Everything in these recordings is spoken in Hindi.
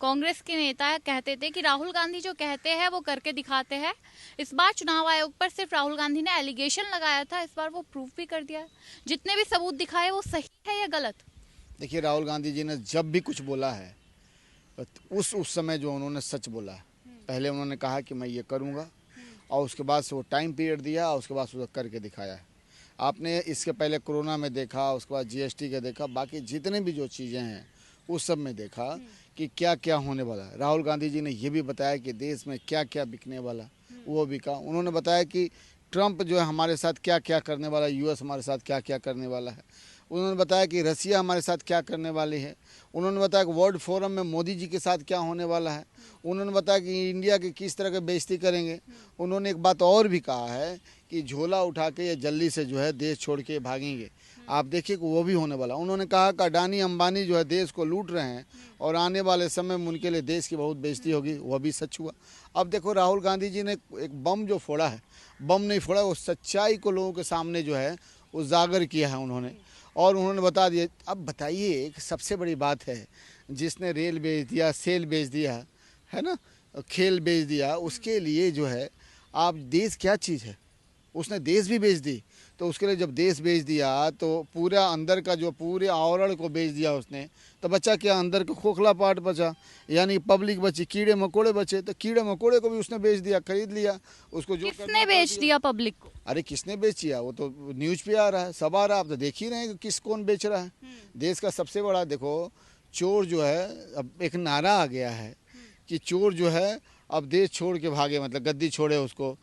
कांग्रेस के नेता कहते थे कि राहुल गांधी जो कहते हैं वो करके दिखाते हैं। इस बार चुनाव आयोग पर सिर्फ राहुल गांधी ने एलिगेशन लगाया था, इस बार वो प्रूफ भी कर दिया। जितने भी सबूत दिखाए वो सही है या गलत? देखिए, राहुल गांधी जी ने जब भी कुछ बोला है उस समय जो उन्होंने सच बोला है। पहले उन्होंने कहा कि मैं ये करूँगा और उसके बाद से वो टाइम पीरियड दिया और उसके बाद से वो करके दिखाया है। आपने इसके पहले कोरोना में देखा, उसके बाद जीएसटी का देखा, बाकी जितने भी जो चीज़ें हैं उस सब में देखा कि क्या क्या होने वाला है। राहुल गांधी जी ने ये भी बताया कि देश में क्या क्या बिकने वाला, वो बिका। उन्होंने बताया कि ट्रंप जो है हमारे साथ क्या क्या करने वाला है, यूएस हमारे साथ क्या क्या करने वाला है। उन्होंने बताया कि रसिया हमारे साथ क्या करने वाली है। उन्होंने बताया कि वर्ल्ड फोरम में मोदी जी के साथ क्या होने वाला है। उन्होंने बताया कि इंडिया की किस तरह की बेइज्जती करेंगे। उन्होंने एक बात और भी कहा है कि झोला उठा के ये जल्दी से जो है देश छोड़ के भागेंगे। आप देखिए कि वो भी होने वाला। उन्होंने कहा कि अडानी अंबानी जो है देश को लूट रहे हैं और आने वाले समय में उनके लिए देश की बहुत बेइज्जती होगी, वह भी सच हुआ। अब देखो, राहुल गांधी जी ने एक बम जो फोड़ा है, बम नहीं फोड़ा, वो सच्चाई को लोगों के सामने जो है उजागर किया है उन्होंने, और उन्होंने बता दिया। अब बताइए कि सबसे बड़ी बात है, जिसने रेल बेच दिया, सेल बेच दिया है ना, खेल बेच दिया, उसके लिए जो है आप देश क्या चीज़ है, उसने देश भी बेच दी। तो उसके लिए जब देश बेच दिया तो पूरा अंदर का जो पूरे आवरण को बेच दिया उसने, तो बचा क्या? अंदर का खोखला पार्ट बचा, यानी पब्लिक बची, कीड़े मकोड़े बचे। तो कीड़े मकोड़े को भी उसने बेच दिया, खरीद लिया उसको। जो किसने बेच दिया पब्लिक को? अरे किसने बेच दिया, वो तो न्यूज पे आ रहा है, सब आ रहा है। आप तो देख ही रहे हैं कि किस कौन बेच रहा है। देश का सबसे बड़ा देखो चोर जो है, अब एक नारा आ गया है कि चोर जो है अब देश छोड़ के भागे, मतलब गद्दी छोड़े उसको।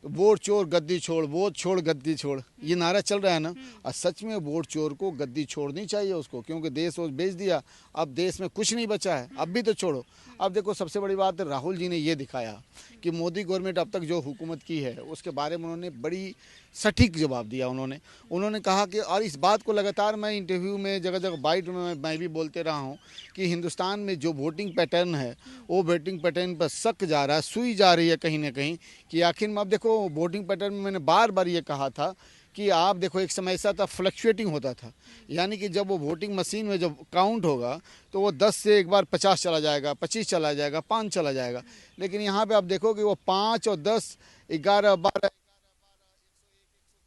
वोट चोर गद्दी छोड़, वोट छोड़ गद्दी छोड़, ये नारा चल रहा है ना। और सच में वोट चोर को गद्दी छोड़नी चाहिए उसको, क्योंकि देश वो बेच दिया, अब देश में कुछ नहीं बचा है। अब भी तो छोड़ो। अब देखो, सबसे बड़ी बात है राहुल जी ने ये दिखाया कि मोदी गवर्नमेंट अब तक जो हुकूमत की है उसके बारे में उन्होंने बड़ी सटीक जवाब दिया। उन्होंने कहा कि, और इस बात को लगातार मैं इंटरव्यू में जगह जगह बाइट में मैं भी बोलते रहा हूँ कि हिंदुस्तान में जो वोटिंग पैटर्न है वो वोटिंग पैटर्न पर शक जा रहा है, सुई जा रही है कहीं ना कहीं कि आखिर में। अब देखो, वोटिंग पैटर्न में मैंने बार बार ये कहा था कि आप देखो, एक समय ऐसा था फ्लक्चुएटिंग होता था, यानी कि जब वो वोटिंग मशीन में जब काउंट होगा तो वो 10 से एक बार 50 चला जाएगा, 25 चला जाएगा, 5 चला जाएगा। लेकिन यहाँ पे आप देखो कि वो 5 और 10, 11, 12,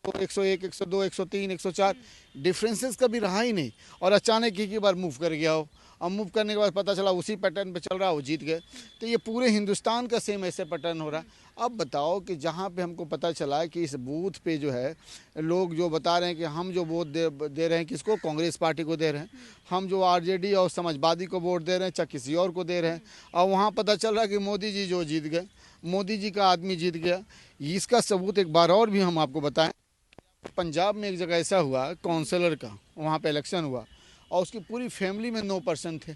101, 102, 103, 104 डिफरेंसेस कभी रहा ही नहीं, और अचानक एक ही बार मूव कर गया हो। अब मूव करने के बाद पता चला उसी पैटर्न पे चल रहा, वो जीत गए। तो ये पूरे हिंदुस्तान का सेम ऐसे पैटर्न हो रहा है। अब बताओ कि जहाँ पे हमको पता चला कि इस बूथ पे जो है लोग जो बता रहे हैं कि हम जो वोट दे रहे हैं किसको, कांग्रेस पार्टी को दे रहे हैं, हम जो आरजेडी और समाजवादी को वोट दे रहे हैं, चाहे किसी और को दे रहे हैं, और वहाँ पता चल रहा है कि मोदी जी जो जीत गए, मोदी जी का आदमी जीत गया। इसका सबूत एक बार और भी हम आपको बताएं। पंजाब में एक जगह ऐसा हुआ, काउंसलर का वहाँ पे इलेक्शन हुआ और उसकी पूरी फैमिली में 9% थे,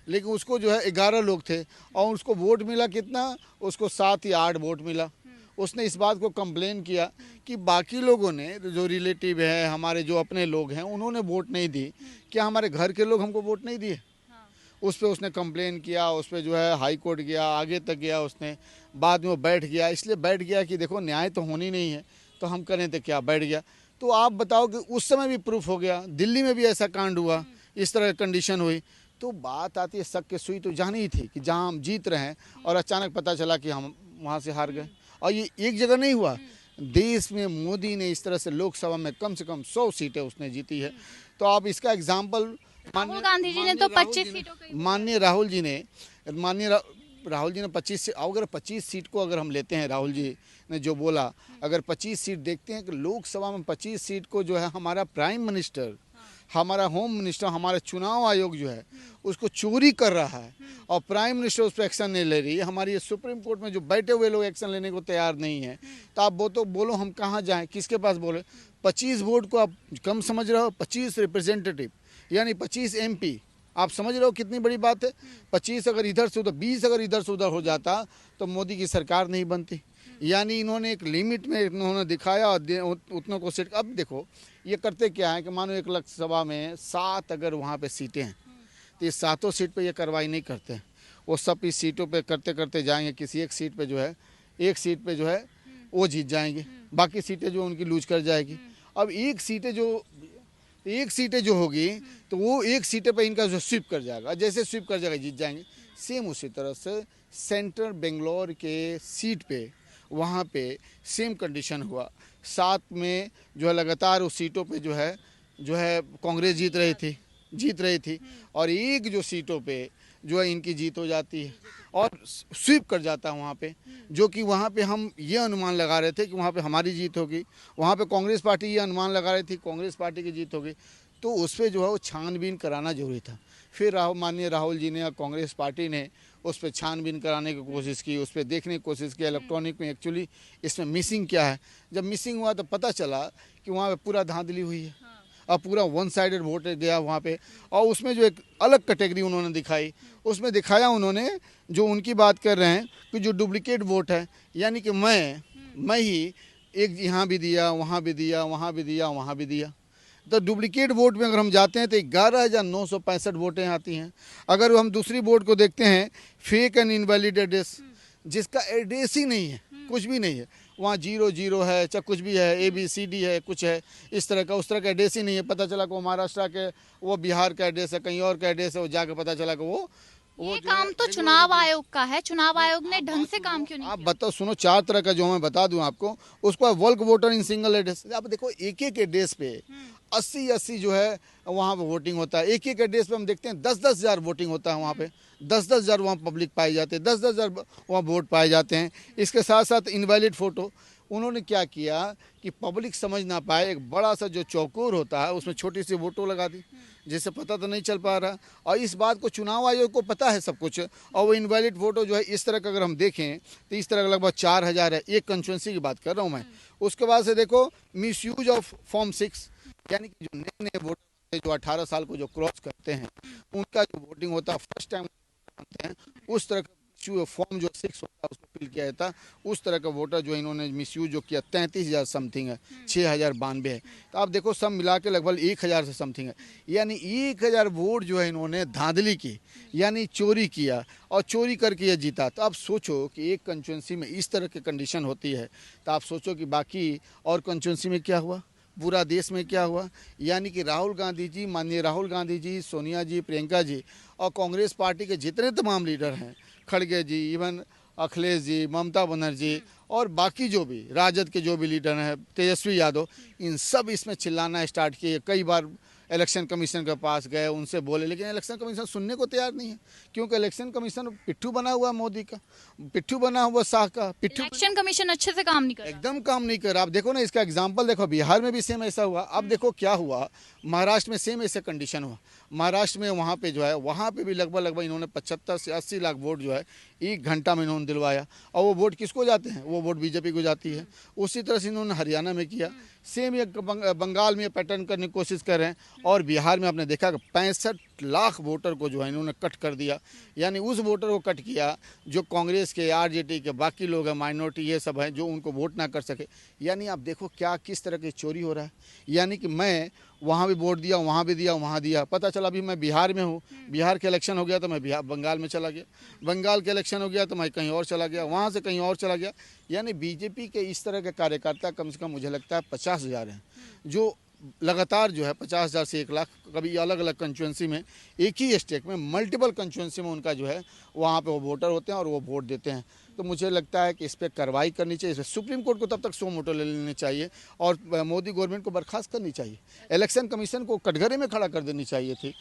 लेकिन उसको जो है 11 लोग थे और उसको वोट मिला कितना, उसको 7 या 8 वोट मिला। उसने इस बात को कंप्लेन किया कि बाकी लोगों ने, जो रिलेटिव है हमारे, जो अपने लोग हैं, उन्होंने वोट नहीं दी, क्या हमारे घर के लोग हमको वोट नहीं दिए? उस पर उसने कंप्लेन किया, उस पर जो है हाई कोर्ट गया, आगे तक गया उसने, बाद में वो बैठ गया। इसलिए बैठ गया कि देखो न्याय तो होनी नहीं है, तो हम करें तो क्या, बैठ गया। तो आप बताओ कि उस समय भी प्रूफ हो गया, दिल्ली में भी ऐसा कांड हुआ, इस तरह कंडीशन हुई। तो बात आती है, शक की सुई तो जानी ही थी कि जहां हम जीत रहे हैं और अचानक पता चला कि हम वहां से हार गए। और ये एक जगह नहीं हुआ, देश में मोदी ने इस तरह से लोकसभा में कम से कम 100 सीटें उसने जीती है। तो आप इसका एग्जाम्पल, राहुल गांधी जी ने तो 25 सीटों का माननीय राहुल जी ने 25 सीट, अगर 25 सीट को अगर हम लेते हैं, राहुल जी ने जो बोला, अगर 25 सीट देखते हैं कि लोकसभा में 25 सीट को जो है हमारा प्राइम मिनिस्टर, हमारा होम मिनिस्टर, हमारा चुनाव आयोग जो है उसको चोरी कर रहा है और प्राइम मिनिस्टर उस पर एक्शन नहीं ले रही है, हमारी ये सुप्रीम कोर्ट में जो बैठे हुए लोग एक्शन लेने को तैयार नहीं है, तो आप वो तो बोलो हम कहाँ जाएं, किसके पास बोले? 25 वोट को आप कम समझ रहे हो? 25 रिप्रेजेंटेटिव यानी 25 MP, आप समझ रहे हो कितनी बड़ी बात है? 25 अगर इधर से उधर, 20 अगर इधर से उधर हो जाता तो मोदी की सरकार नहीं बनती। यानी इन्होंने एक लिमिट में इन्होंने दिखाया और उतनों को सेट। अब देखो ये करते क्या है कि मानो एक लोकसभा में 7 अगर वहाँ पे सीटें हैं तो ये 7 सीट पे ये कार्रवाई नहीं करते हैं, वो सब इस सीटों पे करते करते जाएंगे, किसी एक सीट पे जो है, एक सीट पे जो है वो जीत जाएंगे, बाकी सीटें जो उनकी लूज कर जाएगी। अब एक सीटें जो होगी तो वो एक सीटें पे इनका जो स्वीप कर जाएगा, जैसे स्वीप कर जाएगा जीत जाएंगे। सेम उसी तरह से सेंट्रल बेंगलोर के सीट पे वहाँ पे सेम कंडीशन हुआ। 7 में जो है लगातार उस सीटों पे जो है कांग्रेस जीत रही थी और एक जो सीटों पे जो है इनकी जीत हो जाती है और स्वीप कर जाता है वहाँ पे, जो कि वहाँ पे हम ये अनुमान लगा रहे थे कि वहाँ पे हमारी जीत होगी, वहाँ पे कांग्रेस पार्टी ये अनुमान लगा रही थी कांग्रेस पार्टी की जीत होगी। तो उस पर जो है वो छानबीन कराना जरूरी था। फिर माननीय राहुल जी ने और कांग्रेस पार्टी ने उस पर छानबीन कराने की कोशिश की, उस पर देखने की कोशिश की इलेक्ट्रॉनिक में एक्चुअली इसमें मिसिंग क्या है। जब मिसिंग हुआ तो पता चला कि वहाँ पे पूरा धांधली हुई है और पूरा वन साइडेड वोट गया वहाँ पे। और उसमें जो एक अलग कैटेगरी उन्होंने दिखाई, उसमें दिखाया उन्होंने जो उनकी बात कर रहे हैं कि जो डुप्लीकेट वोट है, यानी कि मैं ही एक यहाँ भी दिया, वहाँ भी दिया, वहाँ भी दिया, वहाँ भी दिया। तो डुप्लीकेट वोट में अगर हम जाते हैं तो 11,965 वोटें आती हैं। अगर हम दूसरी वोट को देखते हैं, फेक एंड इनवैलिड एड्रेस, जिसका एड्रेस ही नहीं है, कुछ भी नहीं है, वहाँ 00 है, चाहे कुछ भी है, ABCD है, कुछ है इस तरह का, उस तरह का एड्रेस ही नहीं है। पता चला कि वो महाराष्ट्र के, वो बिहार का एड्रेस है, कहीं और का एड्रेस है, वो जाकर पता चला कि वो ये काम तो चुनाव आयोग का है। चुनाव आयोग ने ढंग से काम क्यों नहीं आप किया? बताओ, सुनो, 4 तरह का जो मैं बता दूं आपको, उसको bulk voter in single address. आप देखो एक एक एड्रेस पे 80 जो है वहाँ पे वोटिंग होता है। एक एक एड्रेस पे हम देखते हैं 10-10 हज़ार वोटिंग होता है वहाँ पे, 10-10 हज़ार वहाँ पब्लिक पाई जाते हैं, 10-10 हज़ार वहाँ वोट पाए जाते हैं। इसके साथ साथ इनवैलिड फोटो, उन्होंने क्या किया कि पब्लिक समझ ना पाए, एक बड़ा सा जो चौकोर होता है उसमें छोटी सी फोटो लगा दी, जिससे पता तो नहीं चल पा रहा। और इस बात को चुनाव आयोग को पता है सब कुछ। और वो इनवैलिड फोटो जो है इस तरह का अगर हम देखें तो इस तरह का लगभग 4,000 है, एक कंस्टिट्यूंसी की बात कर रहा हूँ मैं। उसके बाद से देखो मिसयूज ऑफ फॉर्म 6, यानी कि जो नए नए वोटर जो 18 साल को जो क्रॉस करते हैं उनका जो वोटिंग होता है फर्स्ट टाइम बनते हैं, उस तरह का फॉर्म जो 6 होता है उसको फिल किया जाता, उस तरह का वोटर जो इन्होंने मिसयूज जो किया 33,000 समथिंग है, 6,092 है। तो आप देखो सब मिला के लगभग 1,000 से समथिंग है, यानी 1,000 वोट जो है इन्होंने धांधली की, यानी चोरी किया और चोरी करके ये जीता। तो आप सोचो कि एक कंस्टिट्यूंसी में इस तरह की कंडीशन होती है, तो आप सोचो कि बाकी और कंस्टिट्यूंसी में क्या हुआ, पूरा देश में क्या हुआ। यानी कि राहुल गांधी जी, माननीय राहुल गांधी जी, सोनिया जी, प्रियंका जी और कांग्रेस पार्टी के जितने तमाम लीडर हैं, खड़गे जी, इवन अखिलेश जी, ममता बनर्जी और बाकी जो भी राजद के जो भी लीडर हैं, तेजस्वी यादव, इन सब इसमें चिल्लाना स्टार्ट किए। कई बार इलेक्शन कमीशन के पास गए, उनसे बोले, लेकिन इलेक्शन कमीशन सुनने को तैयार नहीं है, क्योंकि इलेक्शन कमीशन पिट्ठू बना हुआ मोदी का, पिट्ठू बना हुआ शाह का, पिट्ठू इलेक्शन कमीशन अच्छे से काम नहीं कर रहा। एकदम काम नहीं कर रहा। आप देखो ना, इसका एग्जाम्पल देखो, बिहार में भी सेम ऐसा हुआ। अब देखो क्या हुआ, महाराष्ट्र में सेम ऐसे कंडीशन हुआ। महाराष्ट्र में वहाँ पे जो है, वहाँ पे भी लगभग इन्होंने 75 से 80 लाख वोट जो है 1 घंटा में इन्होंने दिलवाया। और वो वोट किसको जाते हैं, वो वोट बीजेपी को जाती है। उसी तरह से इन्होंने हरियाणा में किया, सेम ये बंगाल में पैटर्न करने की कोशिश कर रहे हैं। और बिहार में आपने देखा कि 65 लाख वोटर को जो है इन्होंने कट कर दिया, यानी उस वोटर को कट किया जो कांग्रेस के, RJD के बाकी लोग हैं, माइनॉरिटी ये सब हैं, जो उनको वोट ना कर सके। यानी आप देखो क्या किस तरह की चोरी हो रहा है। यानी कि मैं वहाँ भी वोट दिया, वहाँ भी दिया, वहाँ दिया, पता चला अभी मैं बिहार में हूँ, बिहार के इलेक्शन हो गया तो मैं बंगाल में चला गया, बंगाल के इलेक्शन हो गया तो मैं कहीं और चला गया, वहाँ से कहीं और चला गया। यानी बीजेपी के इस तरह के कार्यकर्ता कम से कम मुझे लगता है 50,000 हैं, जो लगातार जो है 50,000 से 1 लाख, कभी अलग अलग कंस्टिट्यूंसी में, एक ही स्टेट में मल्टीपल कंस्टिट्यूंसी में उनका जो है वहाँ पे वो वोटर होते हैं और वो वोट देते हैं। तो मुझे लगता है कि इस पर कार्रवाई करनी चाहिए। सुप्रीम कोर्ट को तब तक सो मोटो ले लेने चाहिए और मोदी गवर्नमेंट को बर्खास्त करनी चाहिए, इलेक्शन कमीशन को कटघरे में खड़ा कर देनी चाहिए थी।